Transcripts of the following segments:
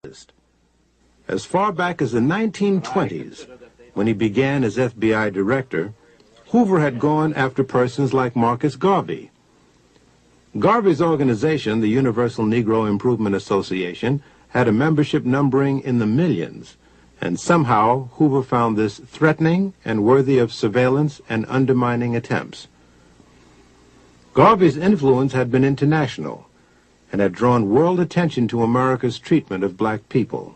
scientist. As far back as the 1920s, when he began as FBI director, Hoover had gone after persons like Marcus Garvey. Garvey's organization, the Universal Negro Improvement Association, had a membership numbering in the millions, and somehow Hoover found this threatening and worthy of surveillance and undermining attempts. Garvey's influence had been international and had drawn world attention to America's treatment of black people.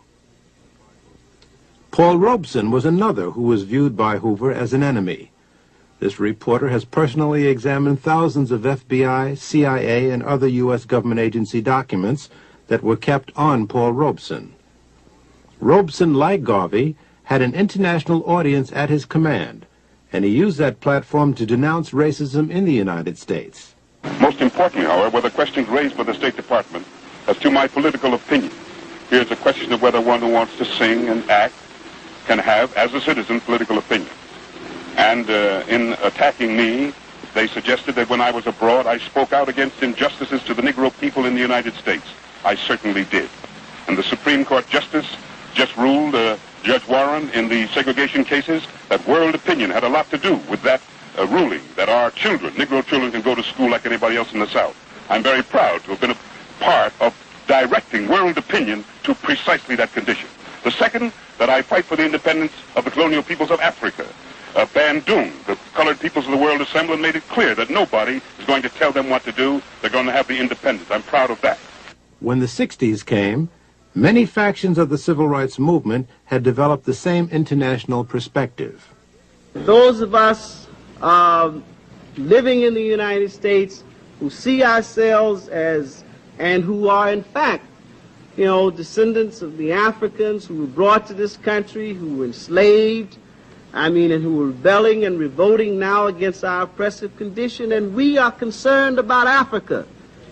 Paul Robeson was another who was viewed by Hoover as an enemy. This reporter has personally examined thousands of FBI, CIA, and other U.S. government agency documents that were kept on Paul Robeson. Robeson, like Garvey, had an international audience at his command, and he used that platform to denounce racism in the United States. Most importantly, however, were the questions raised by the State Department as to my political opinion. Here's a question of whether one who wants to sing and act can have, as a citizen, political opinion. And in attacking me, they suggested that when I was abroad, I spoke out against injustices to the Negro people in the United States. I certainly did. And the Supreme Court Justice just ruled, Judge Warren, in the segregation cases, that world opinion had a lot to do with that ruling, that our children, Negro children, can go to school like anybody else in the South. I'm very proud to have been a part of directing world opinion to precisely that condition. The second, that I fight for the independence of the colonial peoples of Africa. Bandung, the colored peoples of the world assembled and made it clear that nobody is going to tell them what to do. They're going to have the independence. I'm proud of that. When the 60s came, many factions of the civil rights movement had developed the same international perspective. Those of us living in the United States who see ourselves as, and who are in fact, descendants of the Africans who were brought to this country, who were enslaved, and who were rebelling and revolting now against our oppressive condition, and we are concerned about Africa.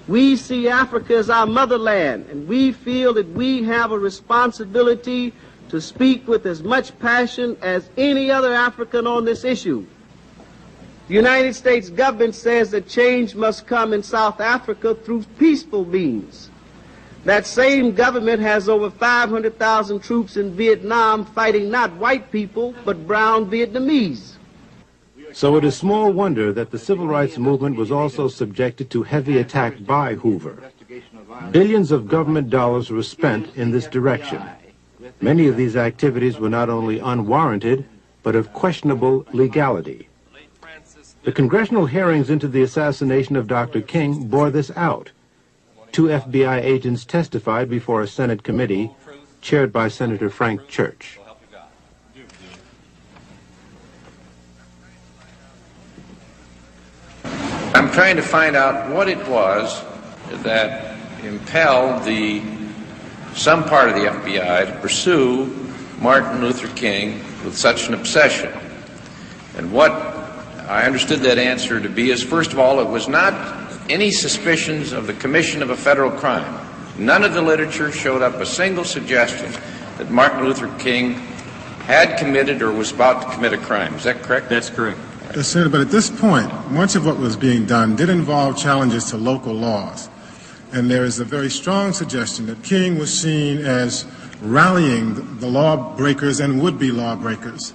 We see Africa as our motherland, and we feel that we have a responsibility to speak with as much passion as any other African on this issue. The United States government says that change must come in South Africa through peaceful means. That same government has over 500,000 troops in Vietnam fighting not white people, but brown Vietnamese. So it is small wonder that the civil rights movement was also subjected to heavy attack by Hoover. Billions of government dollars were spent in this direction. Many of these activities were not only unwarranted, but of questionable legality. The congressional hearings into the assassination of Dr. King bore this out. 2 FBI agents testified before a Senate committee chaired by Senator Frank Church. I'm trying to find out what it was that impelled some part of the FBI to pursue Martin Luther King with such an obsession. And what I understood that answer to be is, first of all, it was not any suspicions of the commission of a federal crime. None of the literature showed up a single suggestion that Martin Luther King had committed or was about to commit a crime. Is that correct? That's correct. Yes, Senator, but at this point, much of what was being done did involve challenges to local laws. And there is a very strong suggestion that King was seen as rallying the lawbreakers and would-be lawbreakers,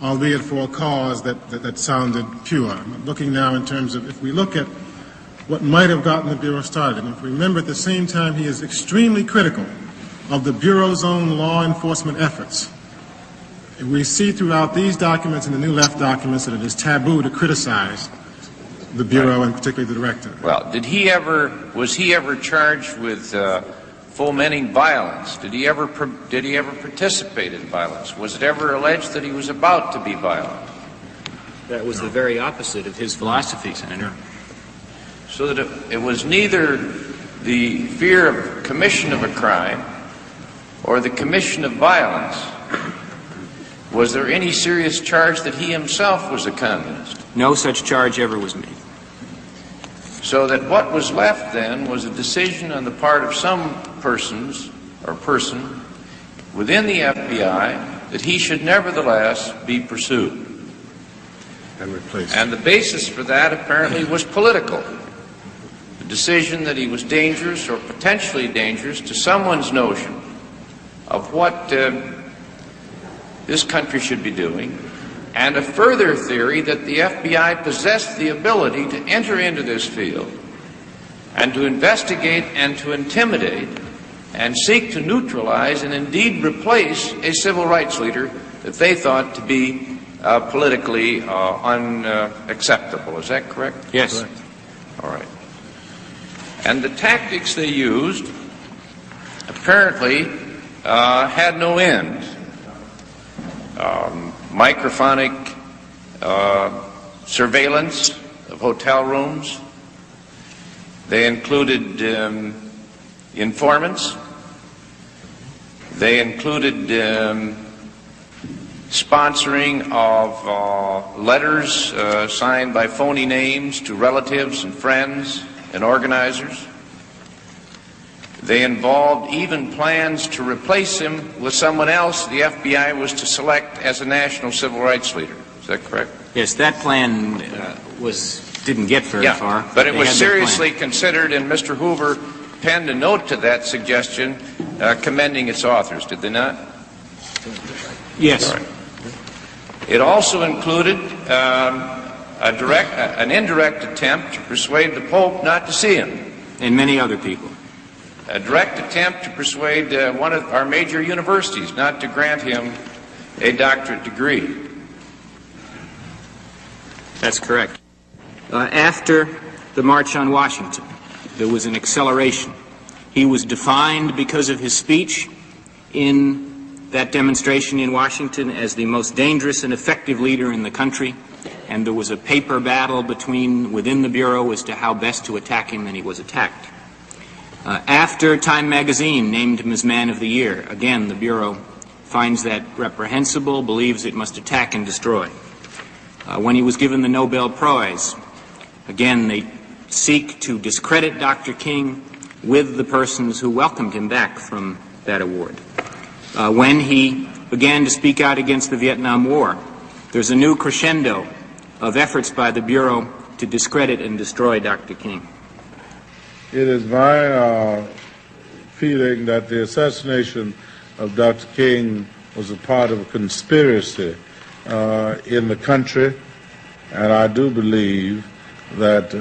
albeit for a cause that sounded pure. I'm looking now in terms of, if we look at what might have gotten the Bureau started, and if we remember at the same time he is extremely critical of the Bureau's own law enforcement efforts. We see throughout these documents and the New Left documents that it is taboo to criticize the Bureau and particularly the director. Well, was he ever charged with fomenting violence? Did he ever participate in violence? Was it ever alleged that he was about to be violent? That was the very opposite of his philosophy, Senator. So that it was neither the fear of commission of a crime or the commission of violence. Was there any serious charge that he himself was a communist? No such charge ever was made. So that what was left then was a decision on the part of some persons or person within the FBI that he should nevertheless be pursued. And replaced. And the basis for that apparently was political. The decision that he was dangerous or potentially dangerous to someone's notion of what this country should be doing, and a further theory that the FBI possessed the ability to enter into this field and to investigate and to intimidate and seek to neutralize and indeed replace a civil rights leader that they thought to be politically unacceptable. Is that correct? Yes. Correct. All right. And the tactics they used apparently had no end. Microphonic surveillance of hotel rooms. They included informants. They included sponsoring of letters signed by phony names to relatives and friends and organizers. They involved even plans to replace him with someone else the FBI was to select as a national civil rights leader. Is that correct? Yes, that plan didn't get very far. But it was seriously considered, and Mr. Hoover penned a note to that suggestion commending its authors, did they not? Yes. All right. It also included an indirect attempt to persuade the Pope not to see him. And many other people. A direct attempt to persuade one of our major universities not to grant him a doctorate degree. That's correct. After the March on Washington, there was an acceleration. He was defined because of his speech in that demonstration in Washington as the most dangerous and effective leader in the country, and there was a paper battle within the Bureau as to how best to attack him, and he was attacked. After Time magazine named him as Man of the Year, again the Bureau finds that reprehensible, believes it must attack and destroy. When he was given the Nobel Prize, again they seek to discredit Dr. King with the persons who welcomed him back from that award. When he began to speak out against the Vietnam War, there's a new crescendo of efforts by the Bureau to discredit and destroy Dr. King. It is my feeling that the assassination of Dr. King was a part of a conspiracy in the country, and I do believe that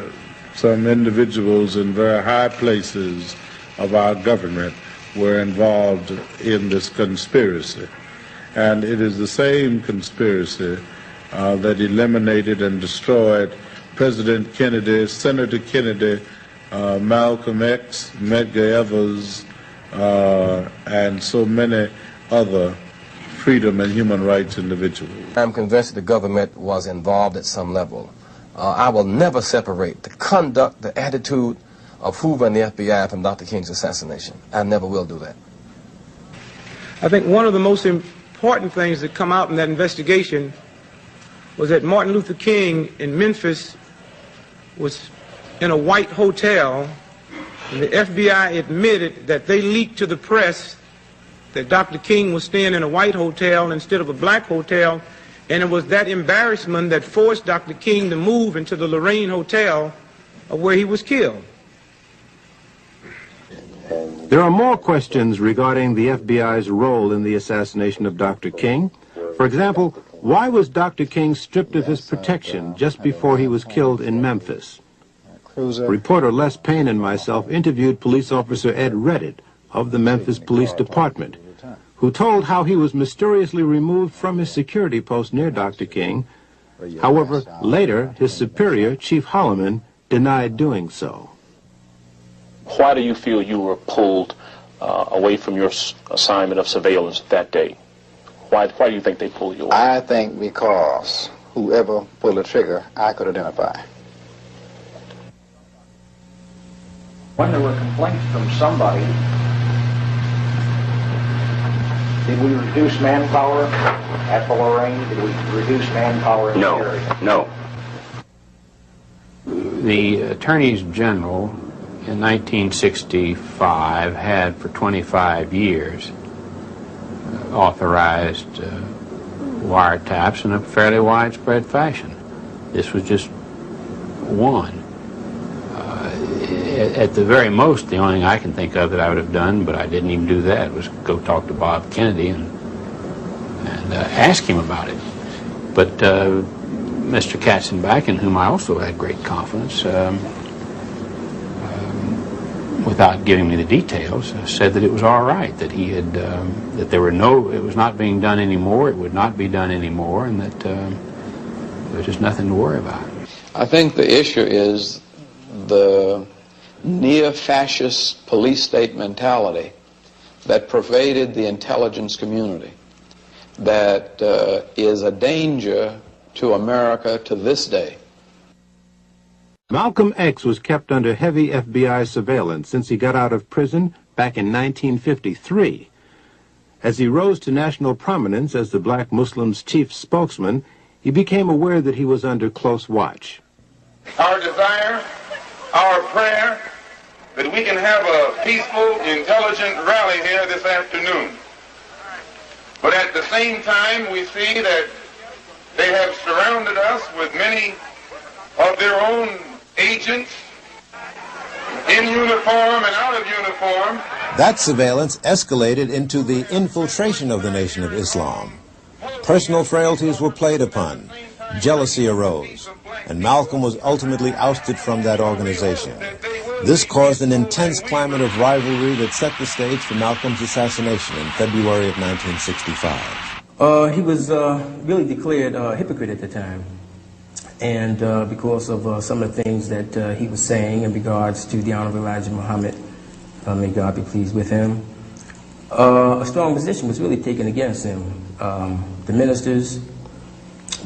some individuals in very high places of our government were involved in this conspiracy. And it is the same conspiracy that eliminated and destroyed President Kennedy, Senator Kennedy, Malcolm X, Medgar Evers, and so many other freedom and human rights individuals. I'm convinced the government was involved at some level. I will never separate the conduct, the attitude of Hoover and the FBI from Dr. King's assassination. I never will do that. I think one of the most important things that come out in that investigation was that Martin Luther King in Memphis was in a white hotel, and the FBI admitted that they leaked to the press that Dr. King was staying in a white hotel instead of a black hotel, and it was that embarrassment that forced Dr. King to move into the Lorraine Hotel where he was killed. There are more questions regarding the FBI's role in the assassination of Dr. King. For example, why was Dr. King stripped of his protection just before he was killed in Memphis? Reporter Les Payne and myself interviewed police officer Ed Reddit of the Memphis Police Department, who told how he was mysteriously removed from his security post near Dr. King. However, later, his superior, Chief Holloman, denied doing so. Why do you feel you were pulled away from your assignment of surveillance that day? Why do you think they pulled you away? I think because whoever pulled the trigger, I could identify. When there were complaints from somebody, did we reduce manpower at the Lorraine? Did we reduce manpower in the area? No. The attorneys general in 1965 had for 25 years authorized wiretaps in a fairly widespread fashion. This was just one. At the very most, the only thing I can think of that I would have done, but I didn't even do that, was go talk to Bob Kennedy and ask him about it. But Mr. Katzenbach, in whom I also had great confidence, without giving me the details, said that it was all right, that he had, that there were it was not being done anymore, it would not be done anymore, and that there was just nothing to worry about. I think the issue is the neo-fascist police state mentality that pervaded the intelligence community, that is a danger to America to this day. Malcolm X was kept under heavy FBI surveillance since he got out of prison back in 1953. As he rose to national prominence as the black Muslims' chief spokesman, he became aware that he was under close watch. Our desire, our prayer, that we can have a peaceful, intelligent rally here this afternoon. But at the same time, we see that they have surrounded us with many of their own agents, in uniform and out of uniform. That surveillance escalated into the infiltration of the Nation of Islam. Personal frailties were played upon, jealousy arose, and Malcolm was ultimately ousted from that organization. This caused an intense climate of rivalry that set the stage for Malcolm's assassination in February of 1965. He was really declared a hypocrite at the time. And because of some of the things that he was saying in regards to the Honorable Elijah Muhammad, may God be pleased with him, a strong position was really taken against him. The ministers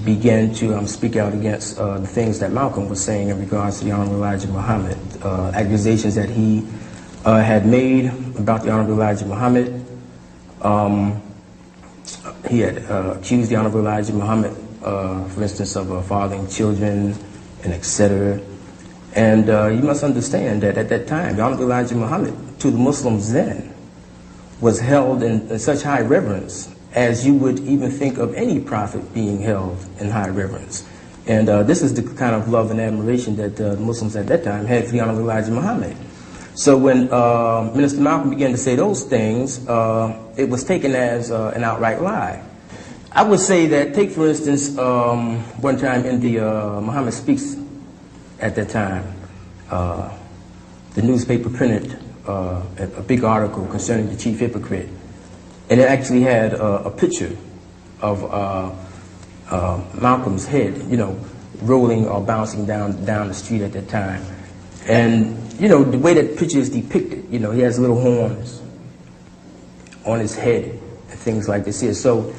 began to speak out against the things that Malcolm was saying in regards to the Honorable Elijah Muhammad, accusations that he had made about the Honorable Elijah Muhammad. He had accused the Honorable Elijah Muhammad, for instance, of fathering children and etc. And you must understand that at that time, the Honorable Elijah Muhammad, to the Muslims then, was held in such high reverence as you would even think of any prophet being held in high reverence. And this is the kind of love and admiration that the Muslims at that time had for the Honorable Elijah Muhammad. So when Minister Malcolm began to say those things, it was taken as an outright lie. I would say that, take for instance, one time in the Muhammad Speaks at that time, the newspaper printed a big article concerning the chief hypocrite. And it actually had a picture of Malcolm's head, you know, rolling or bouncing down the street at that time. And, you know, the way that picture is depicted, you know, he has little horns on his head and things like this here. So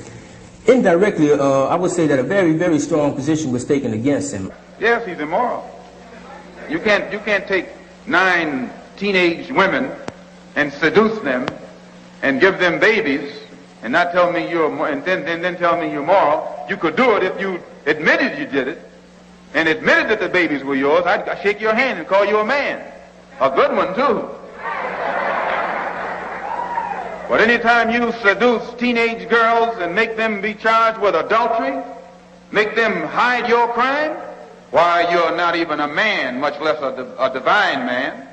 indirectly, I would say that a very, very strong position was taken against him. Yes, he's immoral. You can't take 9 teenage women and seduce them and give them babies and not tell me and then tell me you're moral. You could do it if you admitted you did it and admitted that the babies were yours. I'd shake your hand and call you a man. A good one, too. But anytime you seduce teenage girls and make them be charged with adultery, make them hide your crime, why, you're not even a man, much less a divine man.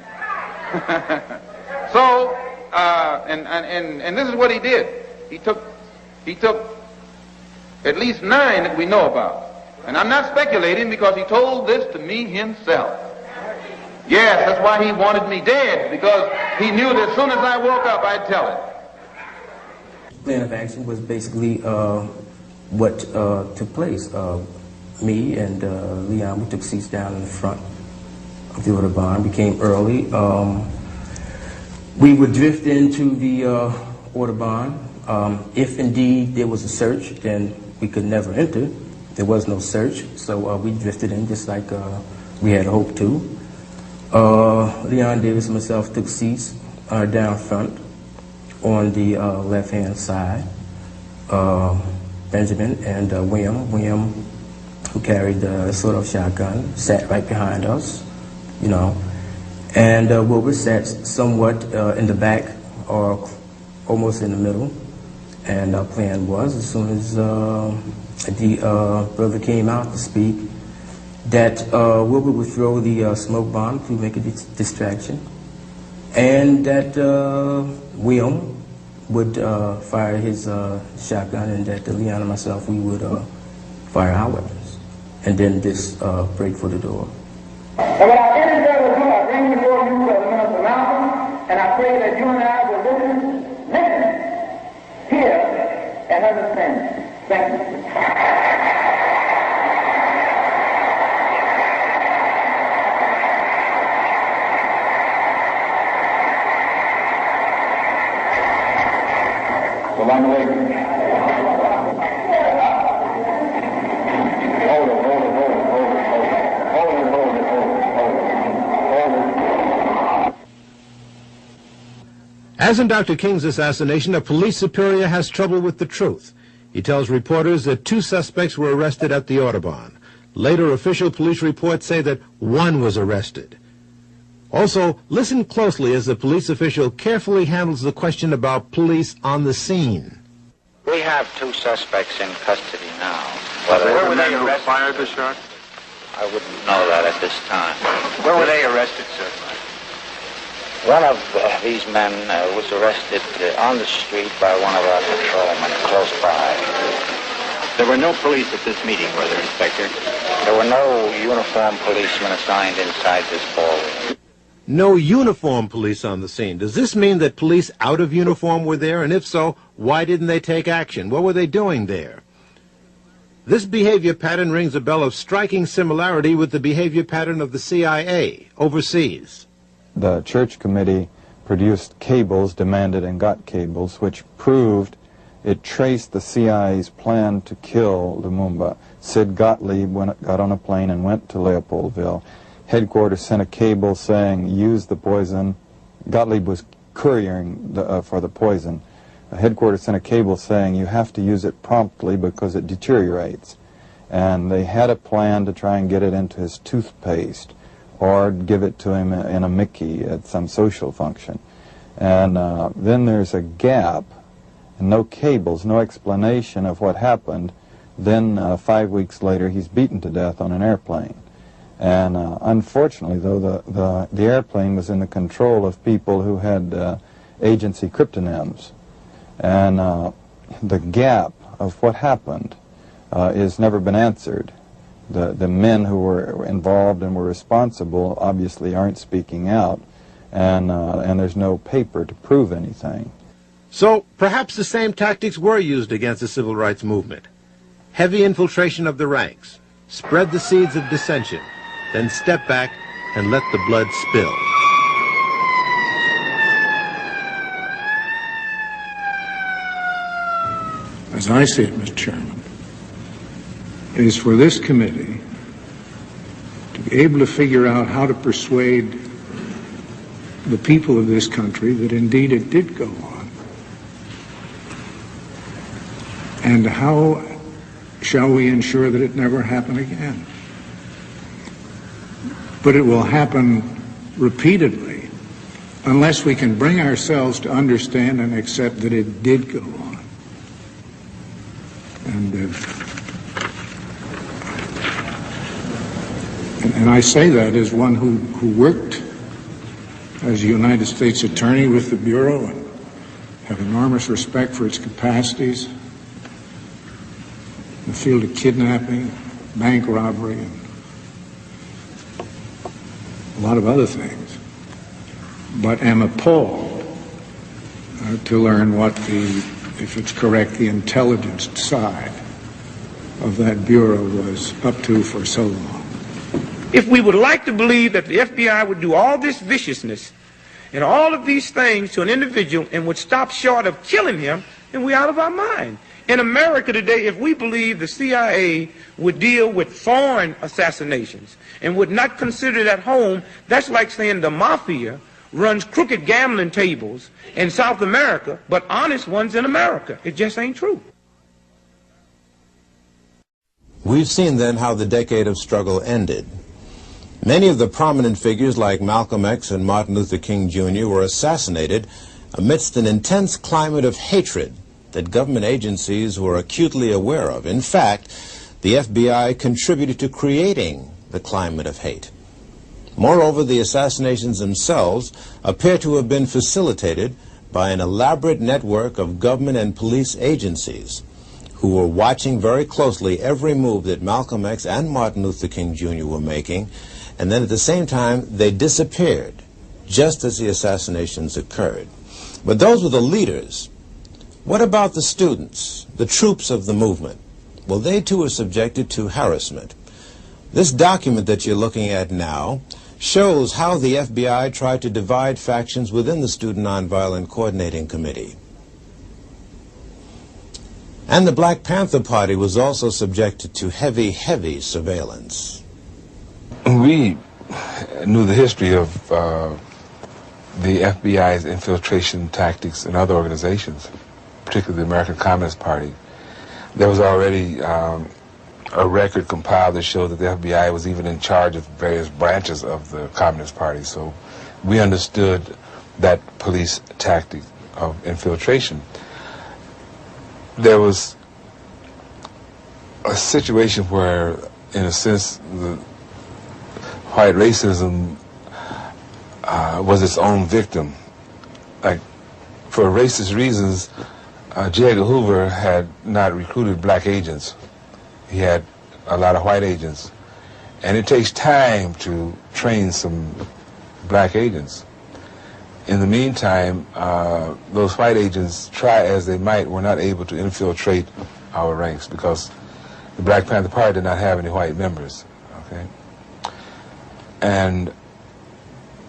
So, and this is what he did. He took at least 9 that we know about. And I'm not speculating because he told this to me himself. Yes, that's why he wanted me dead, because he knew that as soon as I woke up, I'd tell it. Plan of action was basically what took place. Me and Leon, we took seats down in the front of the Autobahn. We came early. We would drift into the Autobahn. If indeed there was a search, then we could never enter. There was no search, so we drifted in just like we had hoped to. Leon Davis and myself took seats down front on the left-hand side. Benjamin and William, who carried the sort-of shotgun, sat right behind us, you know. And Wilbur sat somewhat in the back or almost in the middle. And our plan was, as soon as the brother came out to speak, that Wilbur would throw the smoke bomb to make a distraction, and that William would fire his shotgun, and that Leon and myself, we would fire our weapons, and then just break for the door. And what I did I bring before you Minister Malcolm, and I pray that you and I will listen, hear, and understand. Thank you. So long way. As in Dr. King's assassination, a police superior has trouble with the truth. He tells reporters that 2 suspects were arrested at the Audubon. Later, official police reports say that 1 was arrested. Also, listen closely as the police official carefully handles the question about police on the scene. We have 2 suspects in custody now. Where were they arrested? Fired the shot? I wouldn't know that at this time. Where were they arrested, sir? One of these men was arrested on the street by one of our patrolmen close by. There were no police at this meeting, were there, Inspector? There were no uniformed policemen assigned inside this ballroom. No uniformed police on the scene. Does this mean that police out of uniform were there? And if so, why didn't they take action? What were they doing there? This behavior pattern rings a bell of striking similarity with the behavior pattern of the CIA overseas. The church committee produced cables, demanded and got cables, which proved it traced the CIA's plan to kill Lumumba. Sid Gottlieb got on a plane and went to Leopoldville. Headquarters sent a cable saying, use the poison. Gottlieb was couriering for the poison. Headquarters sent a cable saying, you have to use it promptly because it deteriorates. And they had a plan to try and get it into his toothpaste, or give it to him in a Mickey at some social function. And then there's a gap, and no cables, no explanation of what happened. Then 5 weeks later, he's beaten to death on an airplane. And unfortunately, though, the airplane was in the control of people who had agency cryptonyms. And the gap of what happened has never been answered. The men who were involved and were responsible obviously aren't speaking out, and there's no paper to prove anything. So perhaps the same tactics were used against the civil rights movement. Heavy infiltration of the ranks, spread the seeds of dissension, then step back and let the blood spill. As I see it, Mr. Chairman, it is for this committee to be able to figure out how to persuade the people of this country that indeed it did go on. And how shall we ensure that it never happen again? But it will happen repeatedly unless we can bring ourselves to understand and accept that it did go on. And I say that as one who worked as a United States Attorney with the Bureau and have enormous respect for its capacities in the field of kidnapping, bank robbery, and a lot of other things, but am appalled to learn what if it's correct, the intelligence side of that Bureau was up to for so long. If we would like to believe that the FBI would do all this viciousness and all of these things to an individual and would stop short of killing him, then we're out of our mind. In America today, if we believe the CIA would deal with foreign assassinations and would not consider it at home, that's like saying the mafia runs crooked gambling tables in South America, but honest ones in America. It just ain't true. We've seen then how the decade of struggle ended. Many of the prominent figures like Malcolm X and Martin Luther King Jr. were assassinated amidst an intense climate of hatred that government agencies were acutely aware of. In fact, the FBI contributed to creating the climate of hate. Moreover, the assassinations themselves appear to have been facilitated by an elaborate network of government and police agencies who were watching very closely every move that Malcolm X and Martin Luther King Jr. were making, and then at the same time they disappeared just as the assassinations occurred. But those were the leaders. What about the students, the troops of the movement? Well, they too are subjected to harassment. This document that you're looking at now shows how the FBI tried to divide factions within the Student Nonviolent Coordinating Committee. And the Black Panther Party was also subjected to heavy, heavy surveillance. We knew the history of the FBI's infiltration tactics in other organizations, particularly the American Communist Party. There was already a record compiled that showed that the FBI was even in charge of various branches of the Communist Party. So we understood that police tactic of infiltration. There was a situation where, in a sense, the white racism was its own victim. Like, for racist reasons, J. Edgar Hoover had not recruited black agents. He had a lot of white agents. And it takes time to train some black agents. In the meantime, those white agents, try as they might, were not able to infiltrate our ranks because the Black Panther Party did not have any white members. Okay? And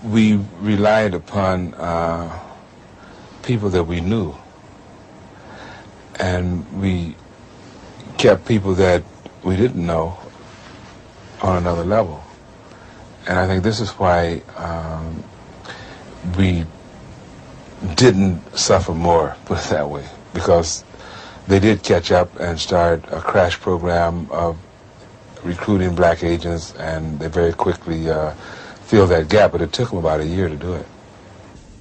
we relied upon people that we knew. And we kept people that we didn't know on another level. And I think this is why we didn't suffer more, put it that way, because they did catch up and start a crash program of recruiting black agents, and they very quickly filled that gap, but it took them about a year to do it.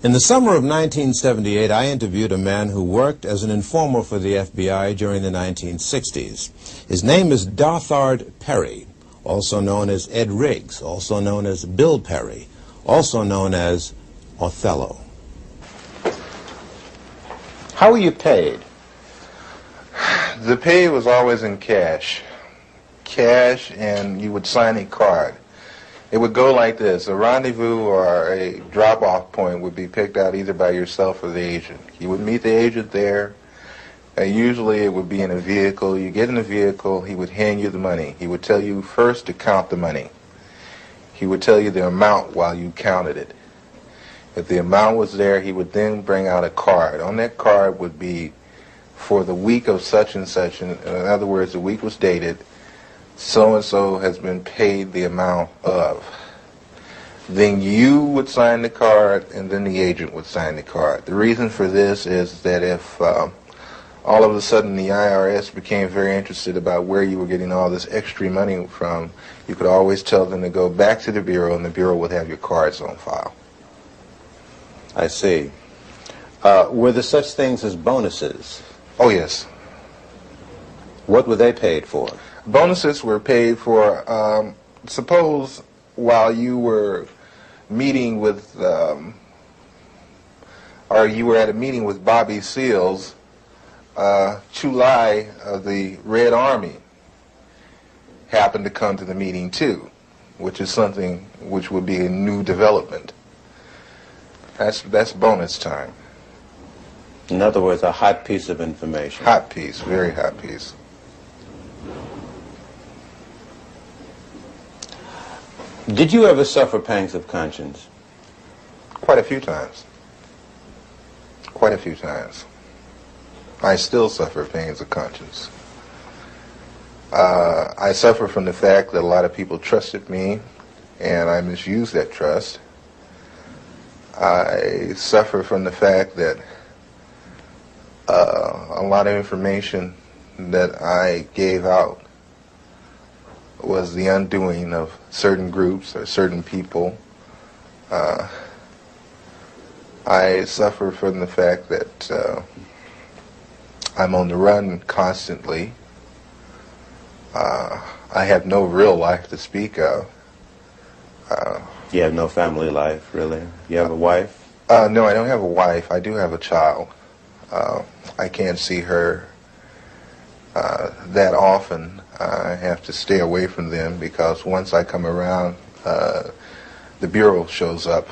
In the summer of 1978, I interviewed a man who worked as an informer for the FBI during the 1960s. His name is Dothard Perry, also known as Ed Riggs, also known as Bill Perry, also known as Othello. How were you paid? The pay was always in cash. Cash, and you would sign a card. It would go like this. A rendezvous or a drop-off point would be picked out either by yourself or the agent. You would meet the agent there. Usually it would be in a vehicle. You get in the vehicle, he would hand you the money. He would tell you first to count the money. He would tell you the amount while you counted it. If the amount was there, he would then bring out a card. On that card would be for the week of such and such. In other words, the week was dated. So-and-so has been paid the amount of. Then you would sign the card, and then the agent would sign the card. The reason for this is that if all of a sudden the IRS became very interested about where you were getting all this extra money from, you could always tell them to go back to the Bureau, and the Bureau would have your cards on file. I see. Were there such things as bonuses? Oh, yes. What were they paid for? Bonuses were paid for, suppose while you were meeting with, or you were at a meeting with Bobby Seals, Chulai of the Red Army happened to come to the meeting too, which is something which would be a new development. That's bonus time. In other words, a hot piece of information. Hot piece, very hot piece. Did you ever suffer pangs of conscience? Quite a few times. Quite a few times. I still suffer pangs of conscience. I suffer from the fact that a lot of people trusted me, and I misused that trust. I suffer from the fact that a lot of information that I gave out was the undoing of certain groups or certain people. I suffer from the fact that I'm on the run constantly. I have no real life to speak of. You have no family life, really? You have a wife? No, I don't have a wife. I do have a child. I can't see her that often. I have to stay away from them because once I come around, the Bureau shows up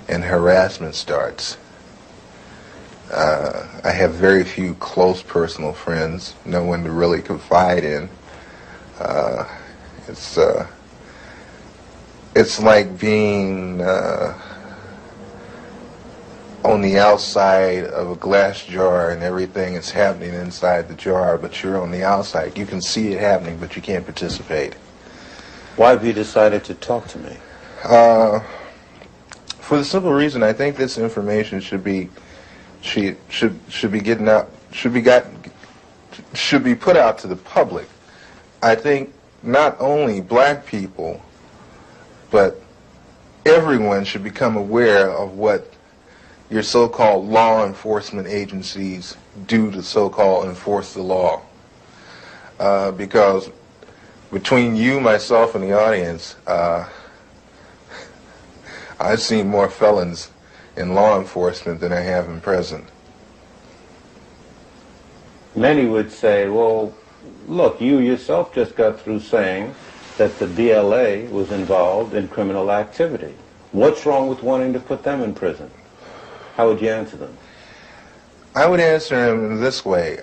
and harassment starts. I have very few close personal friends, no one to really confide in. It's like being on the outside of a glass jar and everything is happening inside the jar, but you're on the outside. You can see it happening, but you can't participate. Why have you decided to talk to me? For the simple reason, I think this information should be getting out, should be put out to the public. I think not only black people, but everyone should become aware of what your so-called law enforcement agencies do to so-called enforce the law. Because between you, myself, and the audience, I've seen more felons in law enforcement than I have in prison. Many would say, well, look, you yourself just got through saying that the BLA was involved in criminal activity. What's wrong with wanting to put them in prison? How would you answer them? I would answer them this way.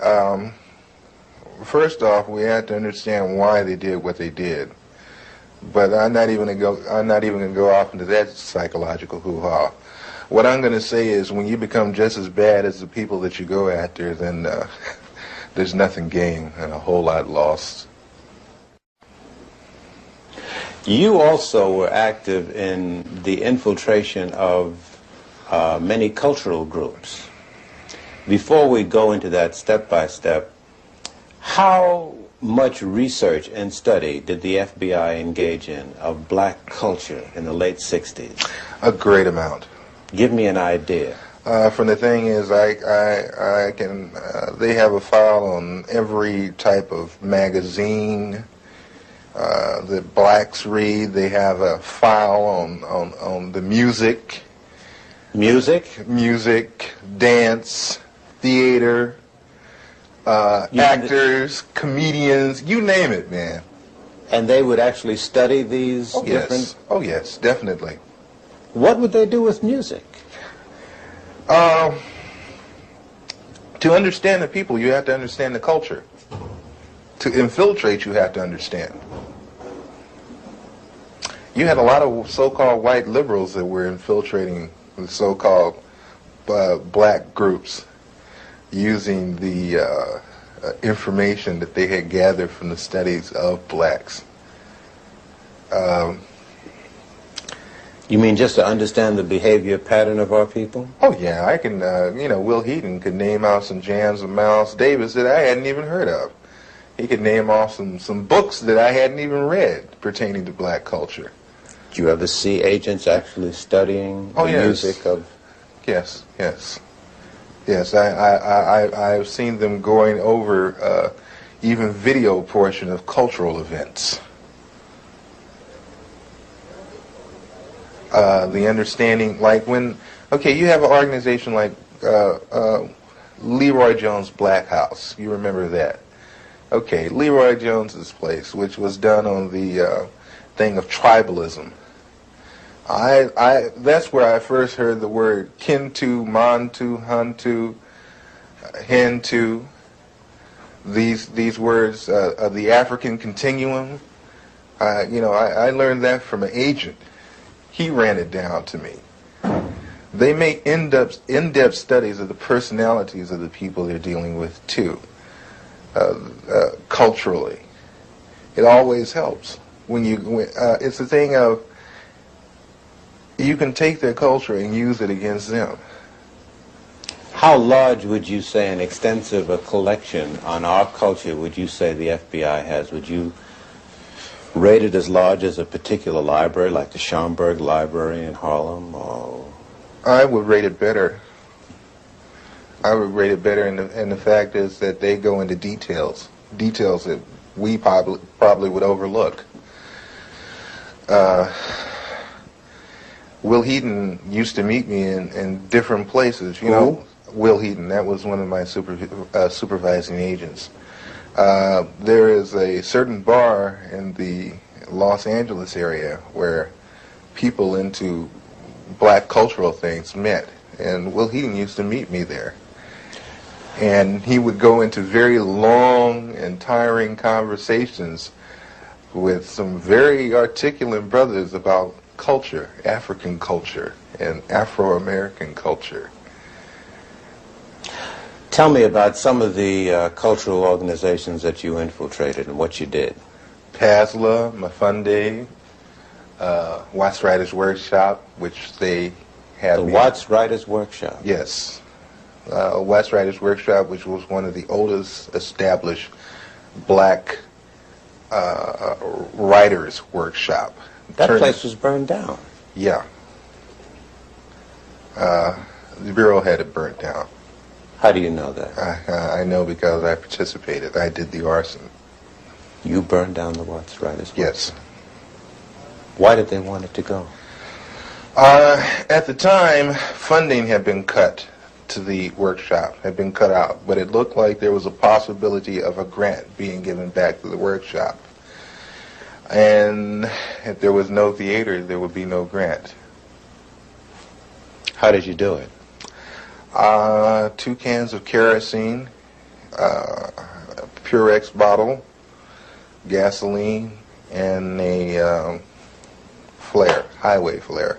First off, we have to understand why they did what they did. But I'm not even going to go off into that psychological hoo-ha. What I'm going to say is when you become just as bad as the people that you go after, then there's nothing gained and a whole lot lost. You also were active in the infiltration of many cultural groups. Before we go into that step by step, how much research and study did the FBI engage in of black culture in the late 60s? A great amount. Give me an idea. From the thing is, I can. They have a file on every type of magazine that blacks read. They have a file on the music. Music, dance, theater, actors, comedians, you name it, man. And they would actually study these different... Yes. Oh, yes, definitely. What would they do with music? To understand the people, you have to understand the culture. To infiltrate, you have to understand. You had a lot of so-called white liberals that were infiltrating the so-called black groups using the information that they had gathered from the studies of blacks. You mean just to understand the behavior pattern of our people? Oh yeah, I can, Will Heaton could name out some jams of Miles Davis that I hadn't even heard of. He could name off some books that I hadn't even read pertaining to black culture. Did you ever see agents actually studying the music of... Yes. Yes, I've seen them going over even video portion of cultural events. The understanding, like when, you have an organization like Leroy Jones' Black House. You remember that? Okay, Leroy Jones's place, which was done on the thing of tribalism. That's where I first heard the word Kintu, Mantu, Huntu, Hintu. These words of the African continuum. I learned that from an agent. He ran it down to me. They make in-depth studies of the personalities of the people they're dealing with too, culturally. It always helps when it's a thing of you can take their culture and use it against them. How large would you say an extensive collection on our culture would you say the FBI has? Would you rate it as large as a particular library, like the Schomburg Library in Harlem? Or... I would rate it better. I would rate it better, and the fact is that they go into details that we probably would overlook. Will Heaton used to meet me in different places. You know, Will Heaton, that was one of my supervising agents. There is a certain bar in the Los Angeles area where people into black cultural things met, and Will Heaton used to meet me there. And he would go into very long and tiring conversations with some very articulate brothers about culture, African culture, and Afro-American culture. Tell me about some of the cultural organizations that you infiltrated and what you did. PASLA, Mafunde, Watts Writers Workshop, which they had. The Watts Writers Workshop? Yes. Watts Writers Workshop, which was one of the oldest established black writers workshop. That place was burned down. Yeah. The Bureau had it burnt down. How do you know that? I know because I participated. I did the arson. You burned down the Watts Writers Workshop? Yes. Why did they want it to go? At the time, funding had been cut to the workshop, had been cut out, but it looked like there was a possibility of a grant being given back to the workshop. And if there was no theater, there would be no grant. How did you do it? 2 cans of kerosene, a Purex bottle, gasoline, and a flare, highway flare.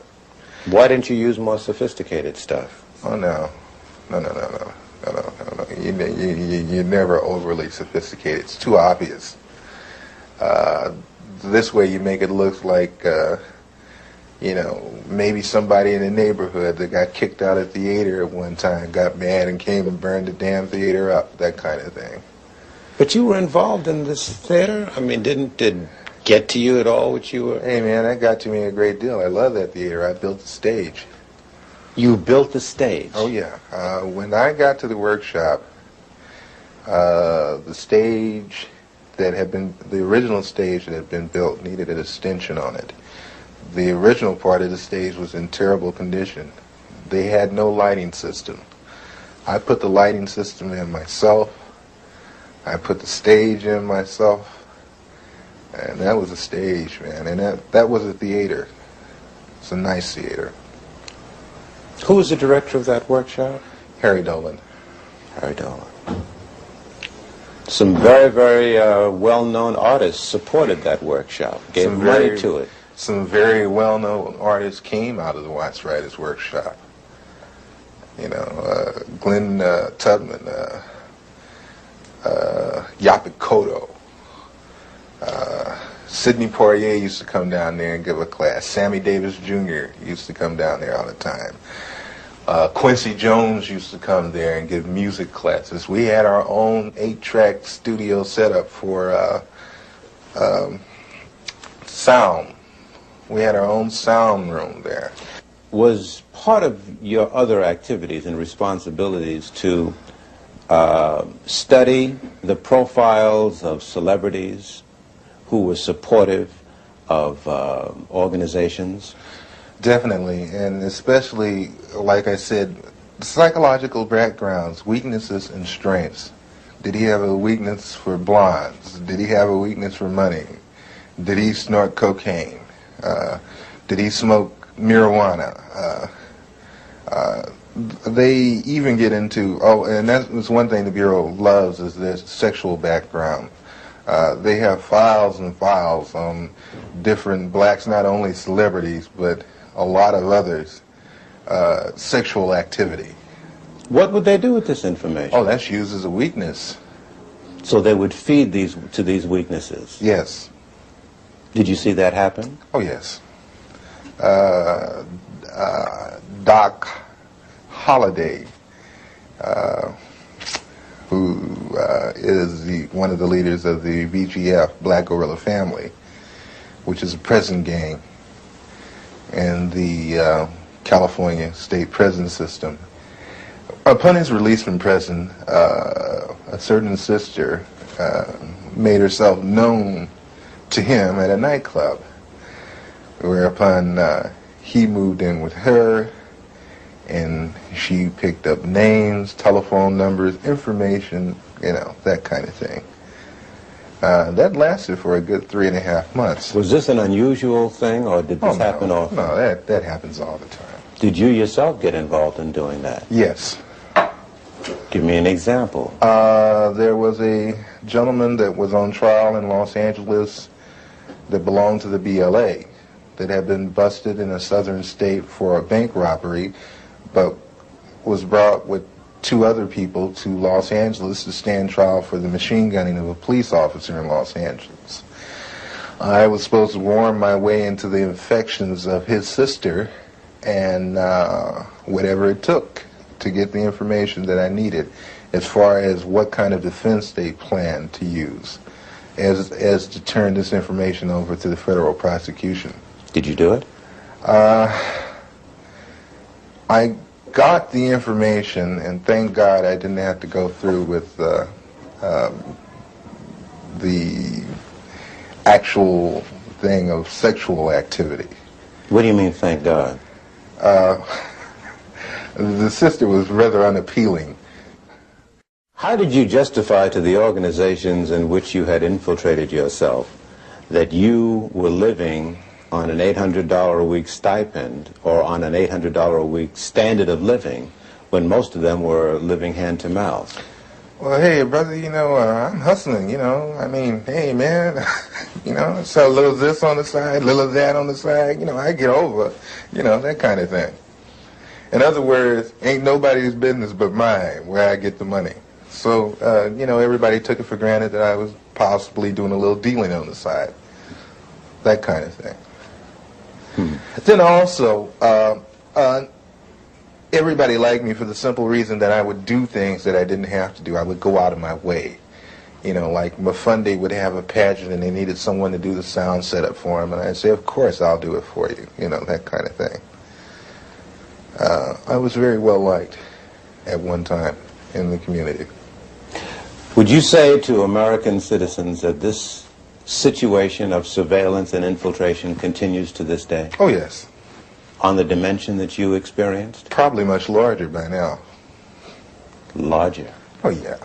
Why didn't you use more sophisticated stuff? Oh, no. No. You're never overly sophisticated. It's too obvious. This way you make it look like, you know, maybe somebody in the neighborhood that got kicked out of theater at one time got mad and came and burned the damn theater up, that kind of thing. But you were involved in this theater? I mean, did it get to you at all what you were? Hey, man, that got to me a great deal. I love that theater. I built the stage. You built the stage? Oh, yeah. When I got to the workshop, the stage that had been, the original stage that had been built needed an extension on it. The original part of the stage was in terrible condition. They had no lighting system. I put the lighting system in myself. I put the stage in myself. And that was a stage, man. And that was a theater. It's a nice theater. Who was the director of that workshop? Harry Dolan. Harry Dolan. Some very, very well-known artists supported that workshop, gave money to it. Some very well-known artists came out of the Watts Writers Workshop. You know, Glenn Tubman, Yaphet Kotto. Sidney Poitier used to come down there and give a class. Sammy Davis Jr. used to come down there all the time. Quincy Jones used to come there and give music classes. We had our own 8-track studio setup for sound. We had our own sound room there. Was part of your other activities and responsibilities to study the profiles of celebrities who were supportive of organizations? Definitely, and especially, like I said, psychological backgrounds, weaknesses and strengths. Did he have a weakness for blondes? Did he have a weakness for money? Did he snort cocaine? Did he smoke marijuana? They even get into, and that's one thing the Bureau loves, is their sexual background. They have files and files on different blacks, not only celebrities, but a lot of others, sexual activity. What would they do with this information? Oh, that's used as a weakness. So they would feed to these weaknesses? Yes. Did you see that happen? Oh, yes. Doc Holliday, who is one of the leaders of the BGF, Black Guerrilla Family, which is a prison gang in the California state prison system. Upon his release from prison, a certain sister made herself known to him at a nightclub, whereupon he moved in with her, and she picked up names, telephone numbers, information, you know, that kind of thing. That lasted for a good 3.5 months. Was this an unusual thing, or did this happen often? No, that happens all the time. Did you yourself get involved in doing that? Yes. Give me an example. There was a gentleman that was on trial in Los Angeles that belonged to the BLA that had been busted in a southern state for a bank robbery, but was brought with 2 other people to Los Angeles to stand trial for the machine gunning of a police officer in Los Angeles. I was supposed to worm my way into the affections of his sister, and whatever it took to get the information that I needed as far as what kind of defense they planned to use as to turn this information over to the federal prosecution. Did you do it? I got the information, and thank God I didn't have to go through with the actual thing of sexual activity. What do you mean, thank God? The sister was rather unappealing. How did you justify to the organizations in which you had infiltrated yourself that you were living on an $800 a week stipend or on an $800 a week standard of living when most of them were living hand to mouth? Well, hey, brother, you know, I'm hustling, you know. I mean, hey, man, you know, sell a little of this on the side, a little of that on the side, you know, I get over, you know, that kind of thing. In other words, ain't nobody's business but mine where I get the money. So, you know, everybody took it for granted that I was possibly doing a little dealing on the side. That kind of thing. Then also, everybody liked me for the simple reason that I would do things that I didn't have to do. I would go out of my way. You know, like Mafunde would have a pageant and they needed someone to do the sound setup for him, and I'd say, of course, I'll do it for you. You know, that kind of thing. I was very well liked at one time in the community. Would you say to American citizens that this situation of surveillance and infiltration continues to this day? Oh, yes. On the dimension that you experienced? Probably much larger by now. Larger? Oh, yeah.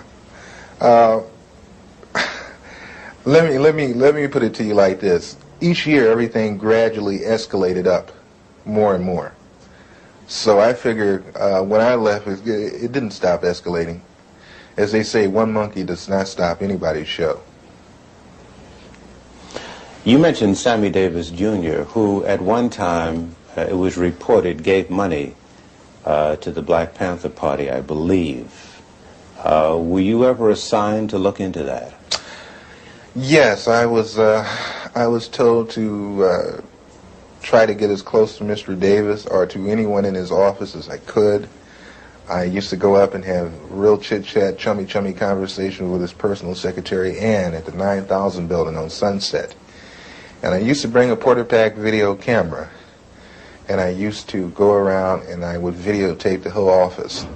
Let me put it to you like this. Each year, everything gradually escalated up more and more. So I figured when I left, it didn't stop escalating. As they say, one monkey does not stop anybody's show. You mentioned Sammy Davis Jr., who at one time, it was reported, gave money to the Black Panther Party, I believe. Were you ever assigned to look into that? Yes, I was told to try to get as close to Mr. Davis or to anyone in his office as I could. I used to go up and have real chit-chat, chummy conversations with his personal secretary, Ann, at the 9000 building on Sunset. And I used to bring a Porter-Pack video camera, and I used to go around and I would videotape the whole office.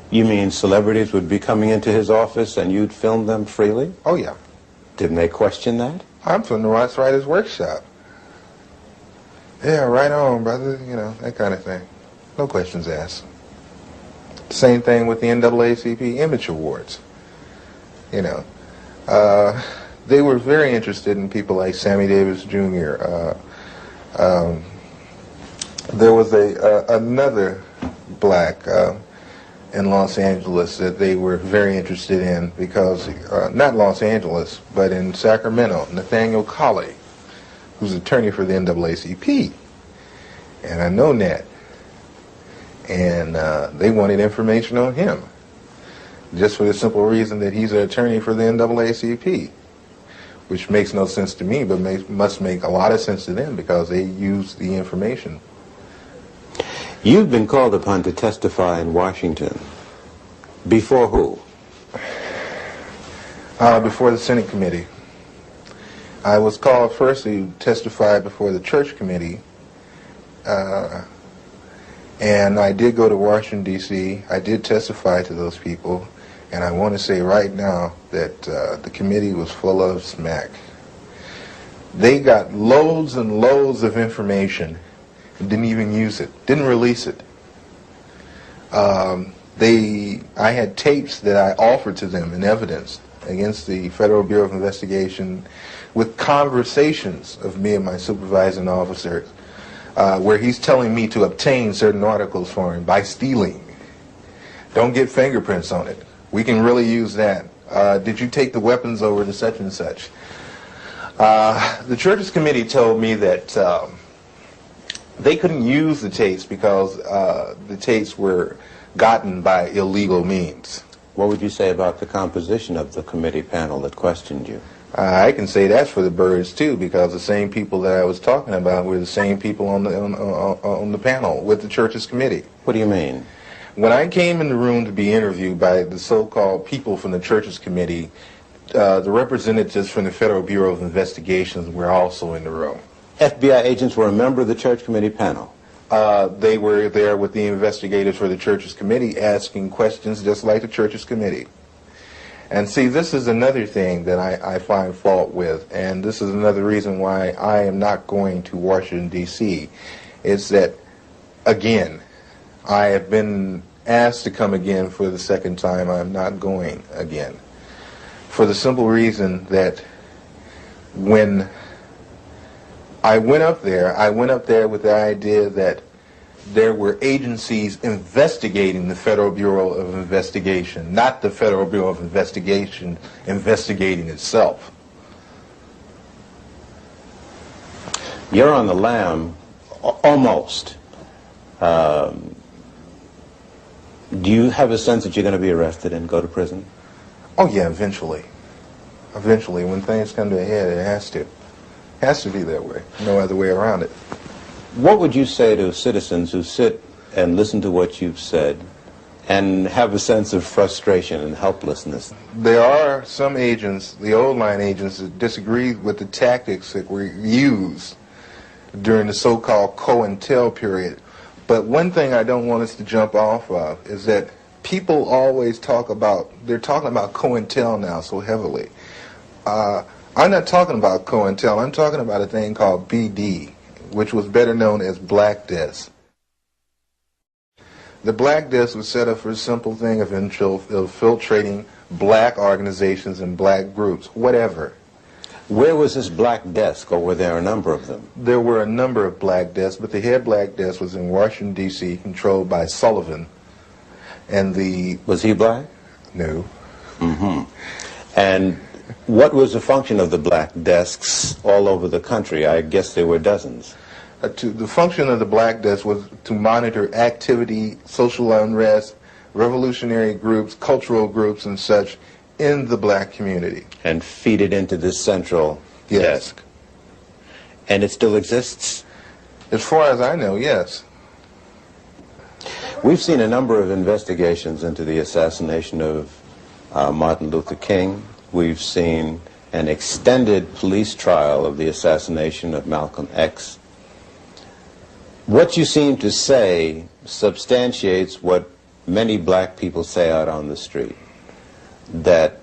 You mean celebrities would be coming into his office and you'd film them freely? Oh, yeah. Didn't they question that? I'm from the Ross Writers Workshop. Yeah, right on, brother, you know, that kind of thing. No questions asked. Same thing with the NAACP Image Awards. You know, they were very interested in people like Sammy Davis Jr. There was another black in Los Angeles that they were very interested in because, not Los Angeles, but in Sacramento, Nathaniel Colley, who's attorney for the NAACP. And I know Nat. And they wanted information on him, just for the simple reason that he's an attorney for the NAACP, which makes no sense to me, but must make a lot of sense to them because they use the information. You've been called upon to testify in Washington. Before who? Before the Senate Committee. I was called first to testify before the Church Committee, and I did go to Washington, D.C. I did testify to those people, And I want to say right now that the committee was full of smack. They got loads and loads of information and didn't even use it, didn't release it. I had tapes that I offered to them in evidence against the Federal Bureau of Investigation with conversations of me and my supervising officers where he's telling me to obtain certain articles for him by stealing. Don't get fingerprints on it. We can really use that. Did you take the weapons over to such and such? The Churches Committee told me that they couldn't use the tapes because the tapes were gotten by illegal means. What would you say about the composition of the committee panel that questioned you? I can say that's for the birds too, because the same people that I was talking about were the same people on the panel with the Churches Committee. What do you mean? When I came in the room to be interviewed by the so-called people from the Churches Committee, the representatives from the Federal Bureau of Investigations were also in the room. FBI agents were a member of the Church Committee panel? They were there with the investigators for the Churches Committee asking questions just like the Churches Committee. And see, this is another thing that I find fault with, and this is another reason why I am not going to Washington, D.C. It's that, again, I have been asked to come again for the second time. I'm not going again. For the simple reason that when I went up there with the idea that there were agencies investigating the Federal Bureau of Investigation, not the Federal Bureau of Investigation investigating itself. You're on the lam, almost. Do you have a sense that you're going to be arrested and go to prison? Oh yeah, eventually. Eventually, when things come to a head, it has to. It has to be that way. No other way around it. What would you say to citizens who sit and listen to what you've said and have a sense of frustration and helplessness? There are some agents, the old line agents, that disagree with the tactics that were used during the so-called COINTEL period. But one thing I don't want us to jump off of is that people always talk about, they're talking about COINTEL now so heavily. I'm not talking about COINTEL, I'm talking about a thing called BD, which was better known as Black Death. The Black Death was set up for a simple thing of infiltrating black organizations and black groups, whatever. Where was this Black Desk, or were there a number of them? There were a number of Black Desks, but the head Black Desk was in Washington, D.C., controlled by Sullivan. And the... Was he black? No. Mm-hmm. And what was the function of the Black Desks all over the country? I guess there were dozens. The function of the Black Desk was to monitor activity, social unrest, revolutionary groups, cultural groups, and such in the black community. And feed it into this central desk. And it still exists? As far as I know, yes. We've seen a number of investigations into the assassination of Martin Luther King. We've seen an extended police trial of the assassination of Malcolm X. What you seem to say substantiates what many black people say out on the street, that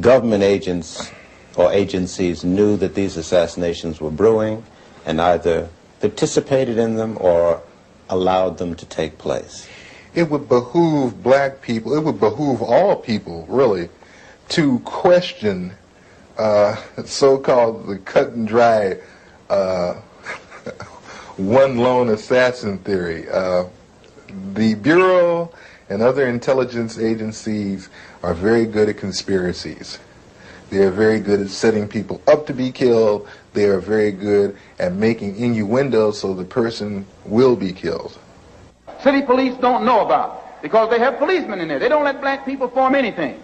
government agents or agencies knew that these assassinations were brewing and either participated in them or allowed them to take place. It would behoove black people, it would behoove all people, really, to question so-called the cut and dry one lone assassin theory. The Bureau and other intelligence agencies are very good at conspiracies. They are very good at setting people up to be killed. They are very good at making innuendos so the person will be killed. City police don't know about, because they have policemen in there. They don't let black people form anything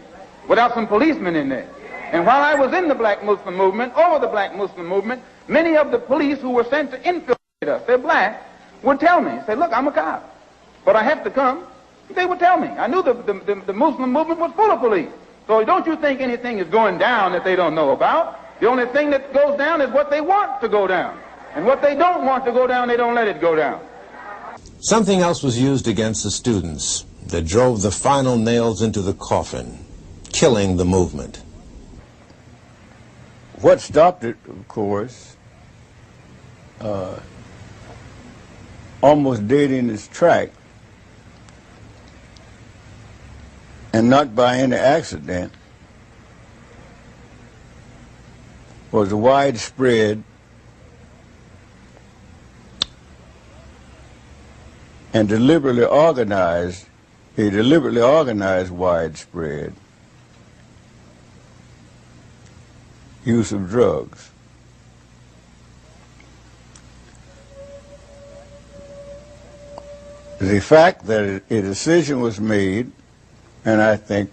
without some policemen in there. And while I was in the black Muslim movement, over the black Muslim movement, many of the police who were sent to infiltrate us, they're black, would tell me, say, look, I'm a cop, but I have to come. They would tell me. I knew the Muslim movement was full of police. So don't you think anything is going down that they don't know about. The only thing that goes down is what they want to go down. And what they don't want to go down, they don't let it go down. Something else was used against the students that drove the final nails into the coffin. killing the movement. What stopped it, of course, almost dead in its track, and not by any accident, was a widespread and deliberately organized widespread use of drugs. The fact that a decision was made, and I think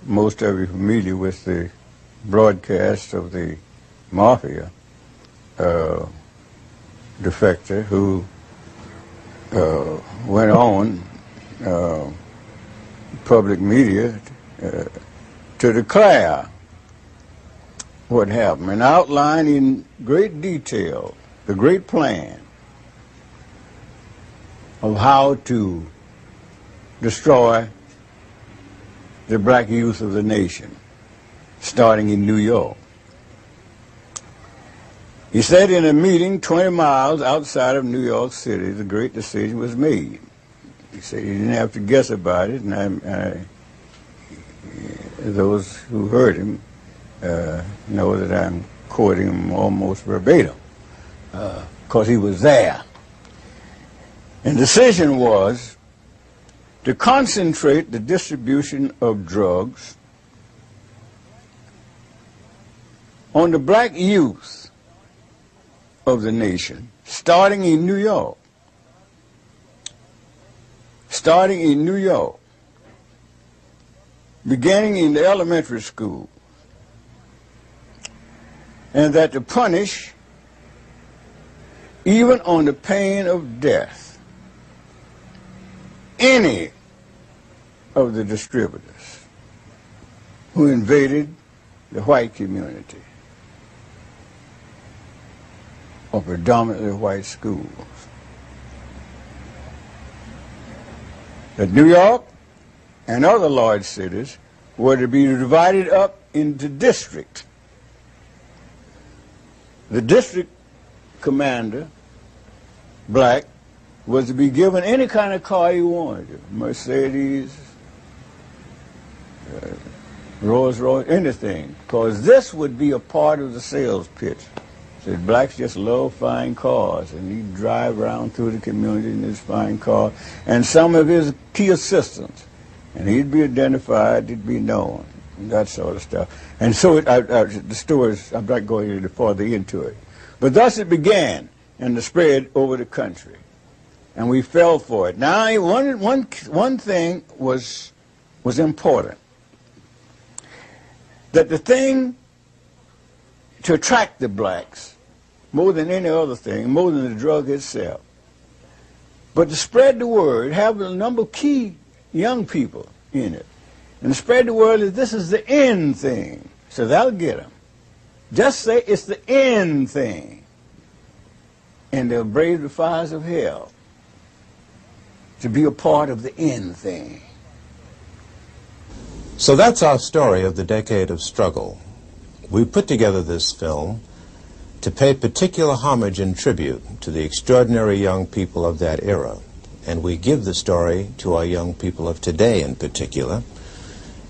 most of you familiar with the broadcast of the mafia defector who went on public media to declare what happened and outline in great detail the great plan of how to destroy the black youth of the nation, starting in New York. He said in a meeting 20 miles outside of New York City, the great decision was made. He said he didn't have to guess about it, and those who heard him know that I'm quoting him almost verbatim, because he was there. And the decision was to concentrate the distribution of drugs on the black youth of the nation, starting in New York. Starting in New York, beginning in the elementary school, and that to punish, even on the pain of death, any of the distributors who invaded the white community or predominantly white schools. That New York and other large cities were to be divided up into districts. The district commander, black, was to be given any kind of car he wanted, Mercedes, Rolls Royce, anything, because this would be a part of the sales pitch. Said blacks just love fine cars, and he'd drive around through the community in his fine car, and some of his key assistants, and he'd be identified, he'd be known, and that sort of stuff. And so the stories, I'm not going any further into it. But thus it began, and the spread over the country. And we fell for it. Now, one thing was important. That the thing to attract the blacks, more than any other thing, more than the drug itself, but to spread the word, have a number of key young people in it, and spread the word that this is the end thing. So that'll get them. Just say it's the end thing, and they'll brave the fires of hell to be a part of the end thing. So that's our story of the decade of struggle. We put together this film to pay particular homage and tribute to the extraordinary young people of that era. And we give the story to our young people of today in particular,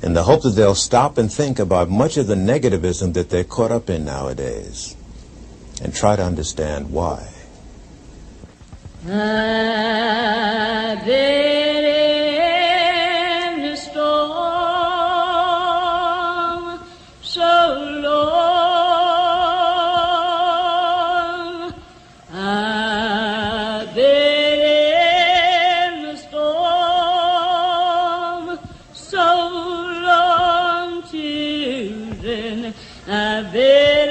in the hope that they'll stop and think about much of the negativism that they're caught up in nowadays, and try to understand why. I've been in the storm so long. I've been in the storm so long, children. I've been